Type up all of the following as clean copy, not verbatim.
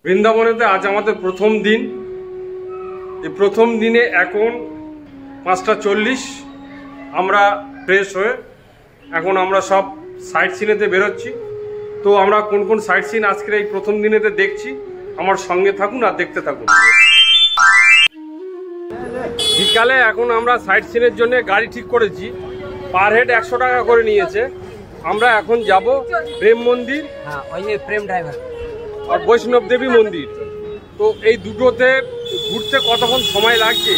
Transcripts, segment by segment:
বৃন্দাবনেতে আজ আমাদের প্রথম দিন। এই প্রথম দিনে এখন 5:40 আমরা ফ্রেশ হয়ে এখন আমরা সব সাইট সিনেতে বেরোচ্ছি। তো আমরা কোন কোন সাইট সিন আজকের এই প্রথম দিনেতে দেখছি, আমার সঙ্গে থাকুন আর দেখতে থাকুন। বিকালে এখন আমরা সাইট সিনের জন্য গাড়ি ঠিক করেছি, পার হেড 100 টাকা করে নিয়েছে। আমরা এখন যাব প্রেম মন্দির প্রেম ড্রাইভার আর বৈষ্ণব দেবী মন্দির। তো এই দুটোতে ঘুরতে কতক্ষণ সময় লাগছে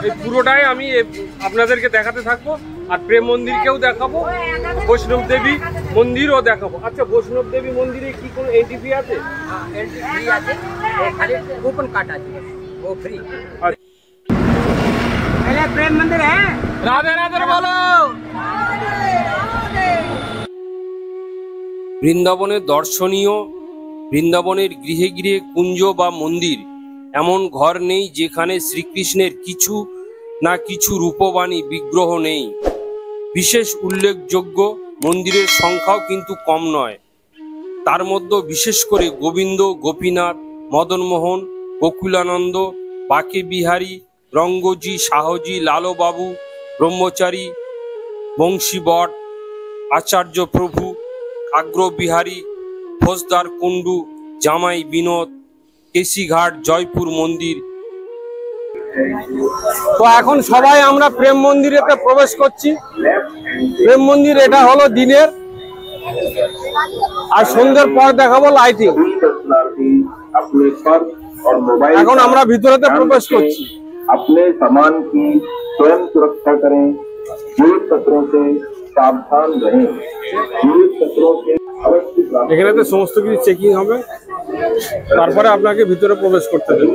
এই পুরোটাই আমি আপনাদেরকে দেখাতে থাকবো, আর প্রেম মন্দিরকেও দেখাবো, বৈষ্ণব দেবী মন্দিরও দেখাবো। আচ্ছা, বৈষ্ণব দেবী মন্দিরে কি কোনো এন্ট্রি ফি আছে? एंट्री फ्री আছে, খালি কুপন কাট আছে, वो फ्री। पहले प्रेम मंदिर है। রাধে রাধে বলো। বৃন্দাবনের দর্শনীয়, বৃন্দাবনের গৃহে গৃহে কুঞ্জ বা মন্দির এমন ঘর নেই যেখানে শ্রীকৃষ্ণের কিছু না কিছু রূপবাণী বিগ্রহ নেই। বিশেষ উল্লেখযোগ্য মন্দিরের সংখ্যাও কিন্তু কম নয়। তার মধ্যে বিশেষ করে গোবিন্দ, গোপীনাথ, মদনমোহন, গোকুলানন্দ, বাকে বিহারী, রঙ্গজি, শাহজি, লালবাবু, ব্রহ্মচারী, বংশীবট, আচার্য প্রভু, আগ্রবিহারী, ফৌজদার কুণ্ডু, জামাই বিনোদ, কেশিঘাট, জয়পুর মন্দির। তো এখন সবাই আমরা প্রেম মন্দিরেতে প্রবেশ করছি। প্রেম মন্দির এটা হলো দিনের, আর সন্ধ্যের পর দেখাবো লাইটিং। এখন আমরা ভিতরেতে প্রবেশ করছি। अपने सामान की स्वयं सुरक्षा करें, पुलिस खतरों से सावधान रहें, पुलिस खतरों से अवश्य। এখানেতে সমস্ত কিছু চেকিং হবে, তারপরে আপনাকে ভিতরে প্রবেশ করতে দেবে।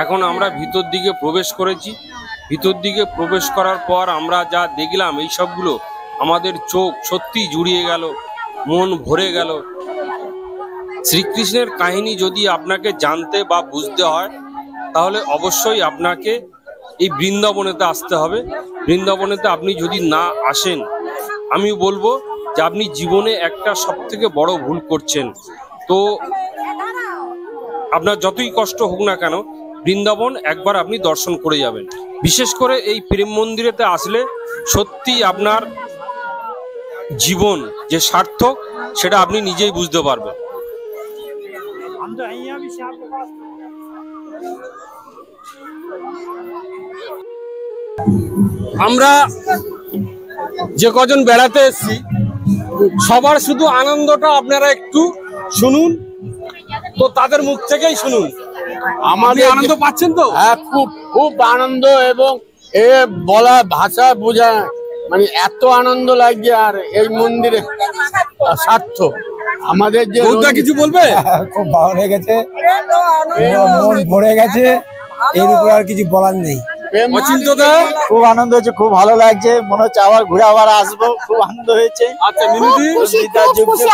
এখন আমরা ভিতর দিকে প্রবেশ করেছি। ভিতর দিকে প্রবেশ করার পর আমরা যা দেখলাম, এই সবগুলো আমাদের চোখ সত্যি জুড়িয়ে গেল, মন ভরে গেল। শ্রীকৃষ্ণের কাহিনী যদি আপনাকে জানতে বা বুঝতে হয় তাহলে অবশ্যই আপনাকে এই বৃন্দাবনেতে আসতে হবে। বৃন্দাবনেতে আপনি যদি না আসেন, আমি বলবো যে আপনি জীবনে একটা সবথেকে বড় ভুল করছেন। তো আপনার যতই কষ্ট হোক না কেন, বৃন্দাবন একবার আপনি দর্শন করে যাবেন। বিশেষ করে এই প্রেম মন্দিরেতে আসলে সত্যি আপনার জীবন যে সার্থক সেটা আপনি নিজেই বুঝতে পারবেন। আমরা যে কজন বেড়াতে এসেছি সবার শুধু আনন্দটা আপনারা একটু শুনুন, তো তাদের মুখ থেকেই শুনুন। আমাদের আনন্দ পাচ্ছেন তো? হ্যাঁ, খুব খুব আনন্দ, এবং এ বলা ভাষা বোঝা, মানে এত আনন্দ লাগছে। আর এই মন্দিরে সার্থক আমাদের যে কিছু বলবে? খুব ভালো লেগেছে, মন ভরে গেছে, এর উপর আর কিছু বলার নেই। খুব আনন্দ হয়েছে, খুব ভালো লাগছে, মনে হচ্ছে আবার ঘুরে আবার আসবো, খুব আনন্দ হয়েছে। আচ্ছা মিনুদি,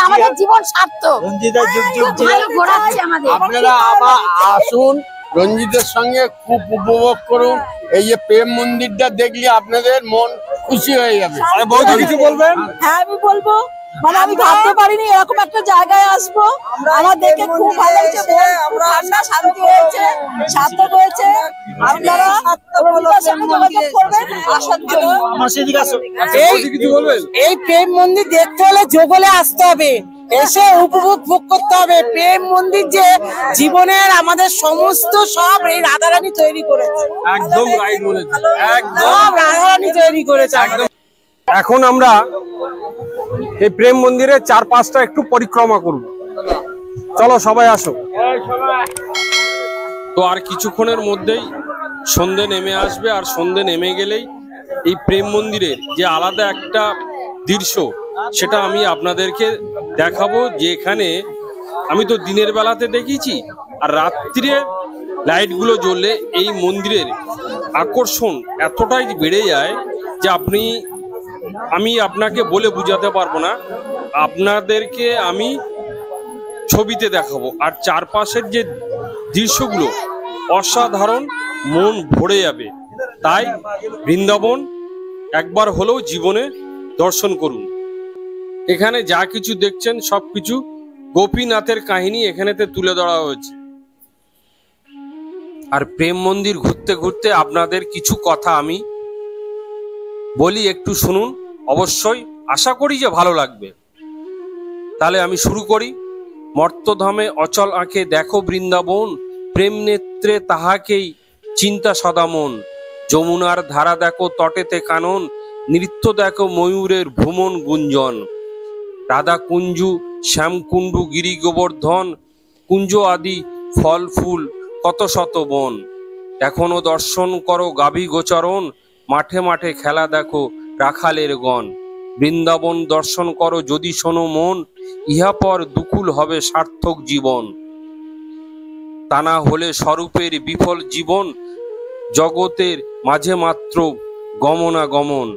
আমাদের জীবন সার্থক, রঞ্জিতা যুগ যুগ ভালো ঘোরাচ্ছে আমাদের। আপনারা আবার আসুন, রঞ্জিতের সঙ্গে খুব উপভোগ করুন। এই যে প্রেম মন্দিরটা দেখলে আপনাদের মন খুশি হয়ে যাবে। বৌদি কিছু বলবেন? হ্যাঁ, আমি বলবো, মানে আমি ভাবতে পারিনি এরকম একটা জায়গায় আসবো। আমার দেখে খুব ভালো লাগছে, আমরা ঠান্ডা শান্তি হয়েছে, সার্থক হয়েছে। আপনারা রঞ্জিতার সঙ্গে যোগাযোগ করবেন আসার জন্য। এই প্রেম মন্দির দেখতে হলে যোগলে আসতে হবে, এসে উপভোগ ভোগ করতে হবে। প্রেম মন্দির যে জীবনের আমাদের সমস্ত সব এই রাধারানী তৈরি করেছে। একদম রাইট বলেছেন, একদম সব রাধারানী তৈরি করেছে। এখন আমরা এই প্রেম মন্দিরের 4-5টা একটু পরিক্রমা করব। চলো সবাই আসো। তো আর কিছুক্ষণের মধ্যেই সন্ধে নেমে আসবে, আর সন্ধে নেমে গেলেই এই প্রেম মন্দিরের যে আলাদা একটা দৃশ্য সেটা আমি আপনাদেরকে দেখাবো। যে এখানে আমি তো দিনের বেলাতে দেখেছি, আর রাত্রিরে লাইটগুলো জ্বললে এই মন্দিরের আকর্ষণ এতটাই বেড়ে যায় যে আমি আপনাকে বলে বোঝাতে পারবো না। আপনাদেরকে আমি ছবিতে দেখাবো, আর চারপাশের যে দৃশ্যগুলো অসাধারণ, মন ভরে যাবে। তাই বৃন্দাবন একবার হলেও জীবনে দর্শন করুন। এখানে যা কিছু দেখছেন সবকিছু গোপীনাথের কাহিনী এখানেতে তুলে ধরা হয়েছে। আর প্রেম মন্দির ঘুরতে ঘুরতে আপনাদের কিছু কথা আমি বলি, একটু শুনুন, অবশ্যই আশা করি যে ভালো লাগবে। তাহলে আমি শুরু করি। মর্তধামে অচল আঁখে দেখো বৃন্দাবন, প্রেম নেত্রে তাহাকেই চিন্তা সদা মন। যমুনার ধারা দেখো তটেতে কানন, নৃত্য দেখো ময়ূরের ভ্রমণ গুঞ্জন। রাধা কুঞ্জু শ্যামকুণ্ডু গিরি গোবর্ধন, কুঞ্জ আদি ফল ফুল কত শত বন। এখনো দর্শন করো গাভী গোচরণ, মাঠে মাঠে খেলা দেখো রাখালের গণ। বৃন্দাবন দর্শন করো যদি শোনো মন, ইহা পর দুকুল হবে সার্থক জীবন। তা না হলে স্বরূপের বিফল জীবন, জগতের মাঝে মাত্র গমনাগমন।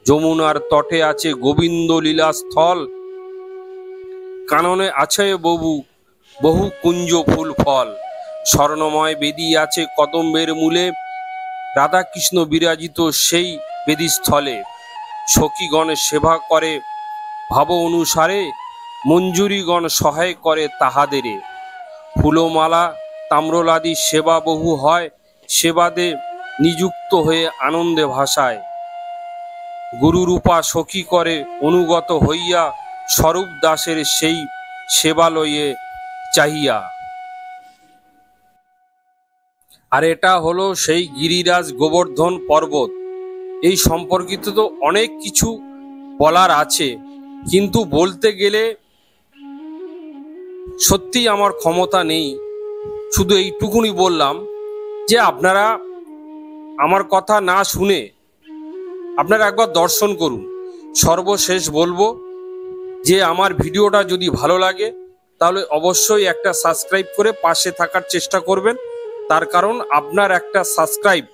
যমুনার তটে আছে গোবিন্দ লীলা স্থল, কাননে আছে বহু কুঞ্জ ফুল ফল। স্বর্ণময় বেদী আছে কদম্বের মূলে, রাধাকৃষ্ণ বিরাজিত সেই বেদীস্থলে। সখীগণ সেবা করে ভাব অনুসারে, মঞ্জুরিগণ সহায় করে তাহাদেরে। ফুলমালা তাম্রলাদি সেবা বহু হয়, সেবাদে নিযুক্ত হয়ে আনন্দে ভাষায়। গুরুরূপা সখী করে অনুগত হইয়া, স্বরূপ দাসের সেই সেবালয়ে চাহিয়া। আর এটা হলো সেই গিরিরাজ গোবর্ধন পর্বত। এই সম্পর্কিত তো অনেক কিছু বলার আছে, কিন্তু বলতে গেলে সত্যি আমার ক্ষমতা নেই। শুধু এইটুকুনি বললাম যে আপনারা আমার কথা না শুনে আপনারা একবার দর্শন করুন। সর্বশেষ বলবো যে আমার ভিডিওটা যদি ভালো লাগে তাহলে অবশ্যই একটা সাবস্ক্রাইব করে পাশে থাকার চেষ্টা করবেন। তার কারণ আপনার একটা সাবস্ক্রাইব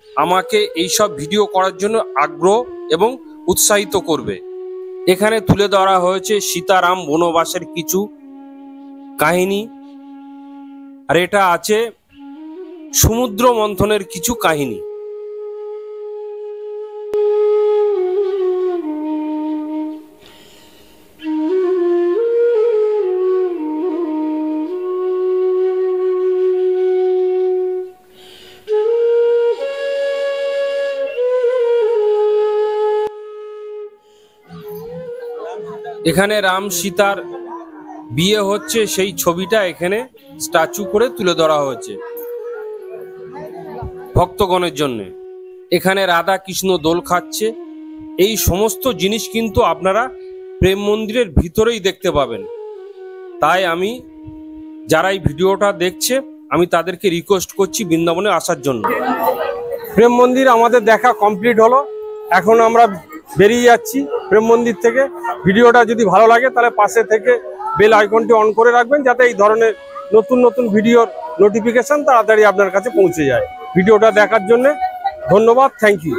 আমাকে এইসব ভিডিও করার জন্য আগ্রহ এবং উৎসাহিত করবে। এখানে তুলে ধরা হয়েছে সীতারাম বনবাসের কিছু কাহিনী, আর এটা আছে সমুদ্র মন্থনের কিছু কাহিনী। এখানে রাম সীতার বিয়ে হচ্ছে সেই ছবিটা এখানে স্ট্যাচু করে তুলে ধরা হয়েছে ভক্তগণের জন্য। এখানে রাধা কৃষ্ণ দোল খাচ্ছে। এই সমস্ত জিনিস কিন্তু আপনারা প্রেম মন্দিরের ভিতরেই দেখতে পাবেন। তাই আমি যারা এই ভিডিওটা দেখছে আমি তাদেরকে রিকোয়েস্ট করছি বৃন্দাবনে আসার জন্য। প্রেম মন্দির আমাদের দেখা কমপ্লিট হলো, এখন আমরা বেরিয়ে যাচ্ছি প্রেম মন্দির থেকে। ভিডিওটা যদি ভালো লাগে তাহলে পাশে থেকে বেল আইকনটি অন করে রাখবেন, যাতে এই ধরনের নতুন নতুন ভিডিওর নোটিফিকেশন তাড়াতাড়ি আপনার কাছে পৌঁছে যায়। ভিডিওটা দেখার জন্য ধন্যবাদ, থ্যাংক ইউ।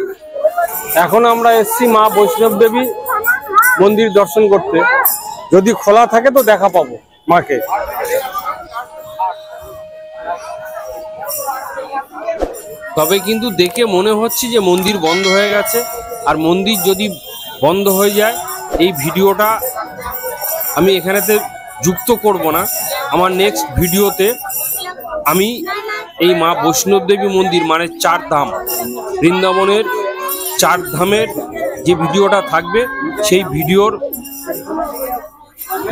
এখন আমরা এসছি মা বৈষ্ণব দেবী মন্দির দর্শন করতে। যদি খোলা থাকে তো দেখা পাবো মাকে। তবে কিন্তু দেখে মনে হচ্ছে যে মন্দির বন্ধ হয়ে গেছে। আর মন্দির যদি বন্ধ হয়ে যায় এই ভিডিওটা আমি এখানেতে যুক্ত করব না। আমার নেক্সট ভিডিওতে আমি এই মা বৈষ্ণব দেবী মন্দির মানে 4 ধাম, বৃন্দাবনের 4 ধামের যে ভিডিওটা থাকবে সেই ভিডিওর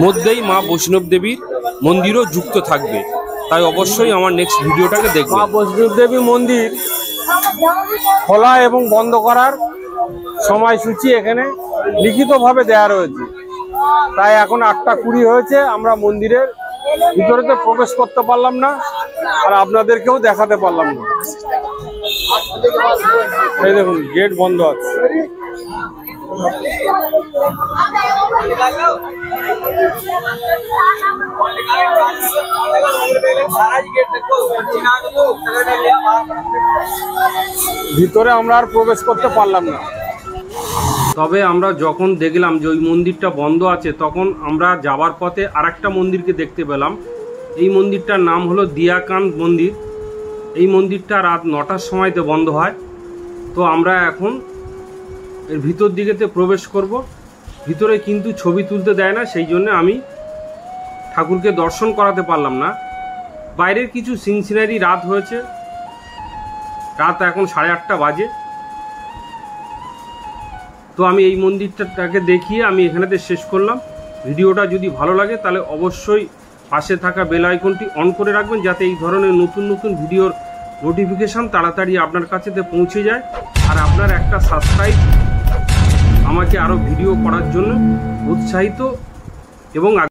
মধ্যেই মা বৈষ্ণব দেবীর মন্দিরও যুক্ত থাকবে। তাই অবশ্যই আমার নেক্সট ভিডিওটাকে দেখবেন। মা বৈষ্ণব দেবী মন্দির খোলা এবং বন্ধ করার সময়সূচি এখানে লিখিতভাবে দেওয়া রয়েছে। তাই এখন 8:20 হয়েছে, আমরা মন্দিরের ভিতরে তো প্রবেশ করতে পারলাম না আর আপনাদেরকেও দেখাতে পারলাম না। এই দেখুন গেট বন্ধ আছে। ভিতরে আমরা আর প্রবেশ করতে পারলাম না। তবে আমরা যখন দেখলাম যে ওই মন্দিরটা বন্ধ আছে, তখন আমরা যাবার পথে আরেকটা মন্দিরকে দেখতে পেলাম। এই মন্দিরটার নাম হলো দিয়াকান্ত মন্দির। এই মন্দিরটা রাত 9টার সময়তে বন্ধ হয়। তো আমরা এখন এর ভিতর দিকেতে প্রবেশ করব। ভিতরে কিন্তু ছবি তুলতে দেয় না, সেই জন্য আমি ঠাকুরকে দর্শন করাতে পারলাম না। বাইরের কিছু সিনসিনারি রাত হয়েছে, রাত এখন 8:30 বাজে। তো আমি এই মন্দিরটাকে দেখিয়ে আমি এখানেতে শেষ করলাম। ভিডিওটা যদি ভালো লাগে তাহলে অবশ্যই পাশে থাকা বেল আইকনটি অন করে রাখবেন, যাতে এই ধরনের নতুন নতুন ভিডিওর নোটিফিকেশান তাড়াতাড়ি আপনার কাছেতে পৌঁছে যায়। আর আপনার একটা সাবস্ক্রাইব আমাকে আরও ভিডিও করার জন্য উৎসাহিত এবং